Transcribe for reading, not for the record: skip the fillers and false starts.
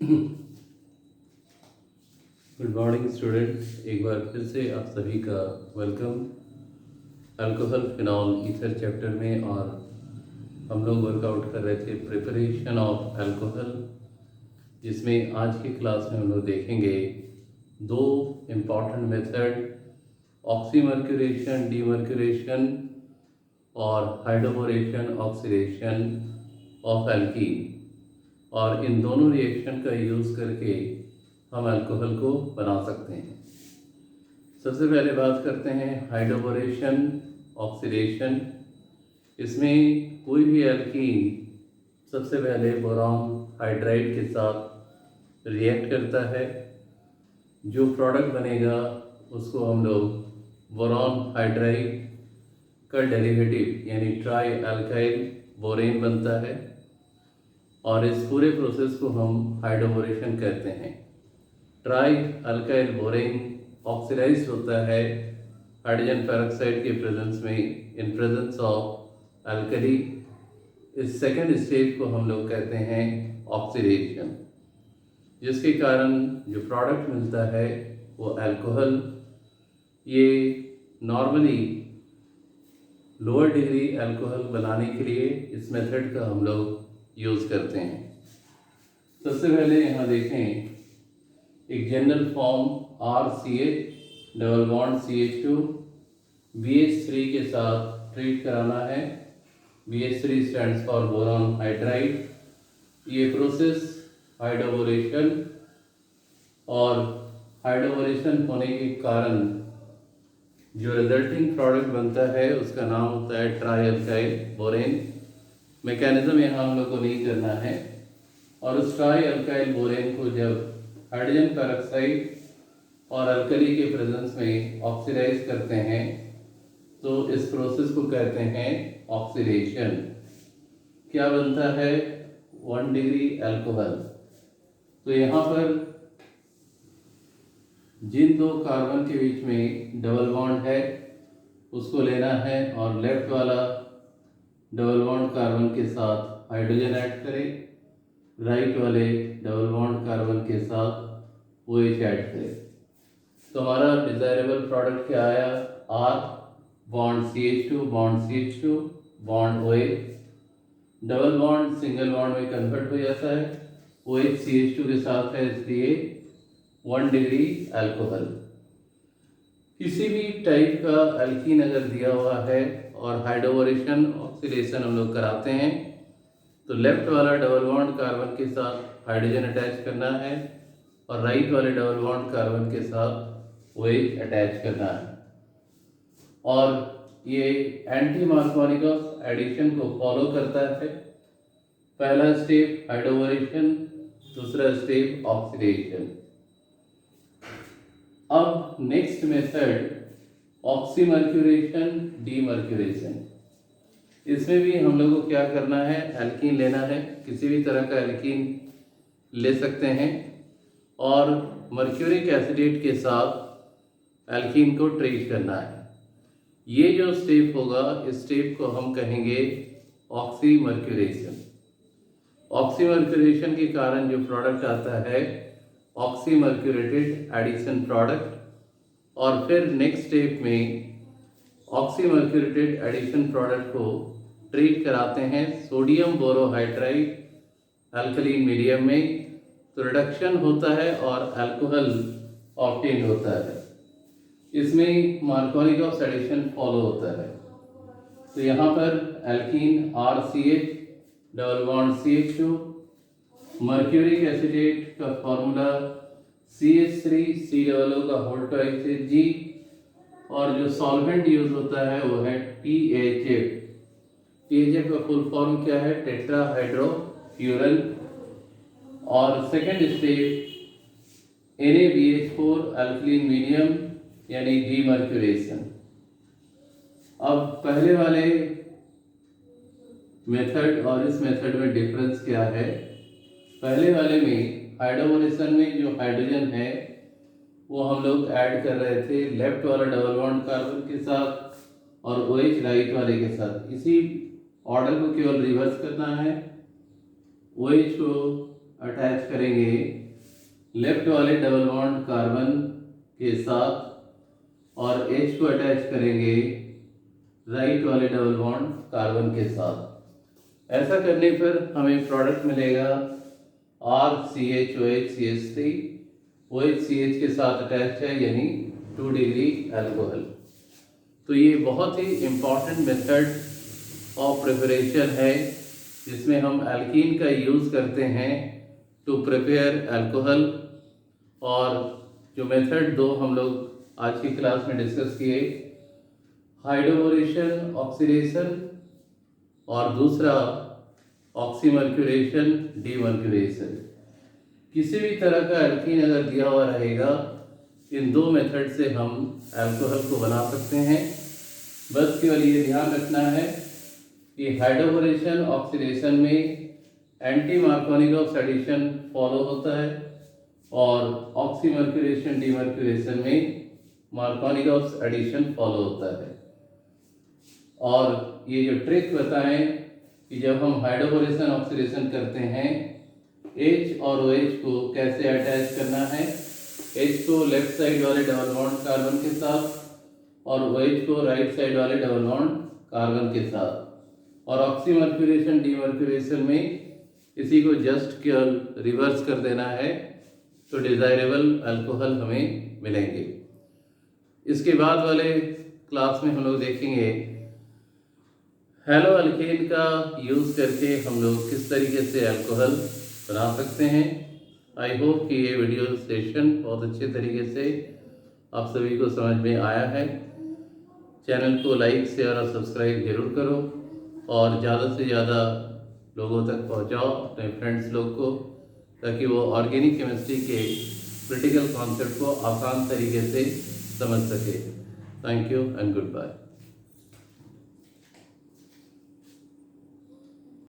Good morning students, एक बार फिर से आप सभी का welcome alcohol phenol ether chapter में। और हम लोग वर्कआउट कर रहे थे प्रिपरेशन ऑफ अल्कोहल, जिसमें आज की क्लास में हम लोग देखेंगे दो इम्पॉर्टेंट मेथड, ऑक्सीमर्क्यूरेशन डीमर्क्यूरेशन और हाइड्रोबोरेशन ऑक्सीडेशन ऑफ एल्कीन। और इन दोनों रिएक्शन का यूज़ करके हम अल्कोहल को बना सकते हैं। सबसे पहले बात करते हैं हाइड्रोबोरेशन ऑक्सीडेशन। इसमें कोई भी एल्कीन सबसे पहले बोरॉन हाइड्राइड के साथ रिएक्ट करता है। जो प्रोडक्ट बनेगा उसको हम लोग बोरॉन हाइड्राइड का डेरिवेटिव यानी ट्राई अल्काइल बोरेन बनता है, और इस पूरे प्रोसेस को हम हाइड्रोबोरेशन कहते हैं। ट्राई अल्काइल बोरेन ऑक्सीडाइज होता है हाइड्रोजन पेरोक्साइड के प्रेजेंस में, इन प्रेजेंस ऑफ अल्कली। इस सेकेंड स्टेज को हम लोग कहते हैं ऑक्सीडेशन, जिसके कारण जो प्रोडक्ट मिलता है वो अल्कोहल। ये नॉर्मली लोअर डिग्री अल्कोहल बनाने के लिए इस मेथड का हम लोग यूज़ करते हैं। सबसे पहले यहाँ देखें, एक general form RCH double bond CH2 BH3 के साथ ट्रीट कराना है। BH3 stands for boron hydride. ये प्रोसेस हाइड्रोबोरेशन, और हाइड्रोबोरेशन होने के कारण जो रिजल्टिंग प्रोडक्ट बनता है उसका नाम होता है ट्राई अल्काइल बोरेन। मैकेनिज्म यहाँ हम लोग को नहीं करना है। और उस ट्राई अल्काइल बोरेन को जब हाइड्रोजन पेरोक्साइड और अल्कली के प्रेजेंस में ऑक्सीडाइज करते हैं तो इस प्रोसेस को कहते हैं ऑक्सीडेशन। क्या बनता है? 1 डिग्री अल्कोहल। तो यहाँ पर जिन दो कार्बन के बीच में डबल बॉन्ड है उसको लेना है, और लेफ्ट वाला डबल बॉन्ड कार्बन के साथ हाइड्रोजन ऐड करें, राइट वाले डबल बॉन्ड कार्बन के साथ OH ऐड करें। तो हमारा डिजायरेबल प्रोडक्ट क्या आया? R bond CH2 bond CH2 bond OH। Double bond single bond में कन्वर्ट हो जाता है, OH CH2 के साथ है, इसलिए 1 डिग्री अल्कोहल। किसी भी टाइप का अल्कीन अगर दिया हुआ है और हाइड्रोबोरेशन ऑक्सीडेशन हम लोग कराते हैं तो लेफ्ट वाला डबल बॉन्ड कार्बन के साथ हाइड्रोजन अटैच करना है, और राइट वाले डबल बॉन्ड कार्बन के साथ OH अटैच करना है। और ये एंटी मार्कोनिकॉस एडिशन को फॉलो करता है। पहला स्टेप हाइड्रोबोरेशन, दूसरा स्टेप ऑक्सीडेशन। अब नेक्स्ट मेथड ऑक्सीमर्क्यूरेशन डीमर्क्यूरेशन। इसमें भी हम लोग को क्या करना है? एल्कीन लेना है, किसी भी तरह का एल्कीन ले सकते हैं, और मर्क्यूरिक एसिडेट के साथ एल्कीन को ट्रीट करना है। ये जो स्टेप होगा, इस स्टेप को हम कहेंगे ऑक्सीमर्क्यूरेशन। ऑक्सीमर्क्यूरेशन के कारण जो प्रोडक्ट आता है ऑक्सीमर्क्यूरेटेड एडिशन प्रोडक्ट, और फिर नेक्स्ट स्टेप में ऑक्सीमर्क्यूरेटेड एडिशन प्रोडक्ट को ट्रीट कराते हैं सोडियम बोरोहाइड्राइड अल्कलीन मीडियम में, तो रिडक्शन होता है और अल्कोहल ऑब्टेन होता है। इसमें मार्कोनिकॉस एडिशन फॉलो होता है। तो यहाँ पर alkene RCH double bond CH2, mercuric acetate का फॉर्मूला CH3COO का होल ट्वाइस G, और जो सॉल्वेंट यूज होता है वो है THF। THF का फुल फॉर्म क्या है? टेट्राहाइड्रोफ्यूरल। और second step NaBH4 alkaline medium यानी डीमर्क्यूरेशन। अब पहले वाले मेथड और इस मेथड में डिफरेंस क्या है? पहले वाले में हाइड्रोबोरेशन में जो हाइड्रोजन है वो हम लोग ऐड कर रहे थे लेफ्ट वाला डबल बॉन्ड कार्बन के साथ और OH राइट वाले के साथ। इसी ऑर्डर को केवल रिवर्स करना है। OH को अटैच करेंगे लेफ्ट वाले डबल बॉन्ड कार्बन के साथ और H को अटैच करेंगे राइट वाले डबल बॉन्ड कार्बन के साथ। ऐसा करने पर हमें प्रोडक्ट मिलेगा RCHOHCH3, OHCH के साथ अटैच है यानी 2 डिग्री अल्कोहल। तो ये बहुत ही इम्पॉर्टेंट मेथड ऑफ प्रिपरेशन है जिसमें हम एल्कीन का यूज़ करते हैं टू प्रिपेयर अल्कोहल। और जो मेथड 2 हम लोग आज की क्लास में डिस्कस किए, हाइड्रोबोरेशन ऑक्सीडेशन और दूसरा ऑक्सीमर्क्यूरेशन डीमर्क्यूरेशन। किसी भी तरह का एल्कीन अगर दिया हुआ रहेगा, इन 2 मेथड से हम अल्कोहल को बना सकते हैं। बस केवल ये ध्यान रखना है कि हाइड्रोबोरेशन ऑक्सीडेशन में एंटी मार्कोनिकॉस एडिशन फॉलो होता है और ऑक्सीमर्क्यूरेशन डीमर्क्यूरेशन में मार्कोनिकॉस एडिशन फॉलो होता है। और ये जो ट्रिक बताएं कि जब हम हाइड्रोबोरेशन ऑक्सीडेशन करते हैं H और OH को कैसे अटैच करना है, H को लेफ्ट साइड वाले डबल बॉन्ड कार्बन के साथ और OH को राइट साइड वाले डबल बॉन्ड कार्बन के साथ। और ऑक्सीमर्क्यूरेशन डीमर्क्यूरेशन में इसी को जस्ट केवल रिवर्स कर देना है तो डिज़ायरेबल अल्कोहल हमें मिलेंगे। इसके बाद वाले क्लास में हम लोग देखेंगे हैलो अल्केन का यूज़ करके हम लोग किस तरीके से अल्कोहल बना सकते हैं। आई होप कि ये वीडियो सेशन बहुत अच्छे तरीके से आप सभी को समझ में आया है। चैनल को लाइक शेयर और सब्सक्राइब जरूर करो और ज़्यादा से ज़्यादा लोगों तक पहुंचाओ अपने फ्रेंड्स लोग को, ताकि वो ऑर्गेनिक केमिस्ट्री के क्रिटिकल कॉन्सेप्ट को आसान तरीके से समझ सके। Thank you and good bye.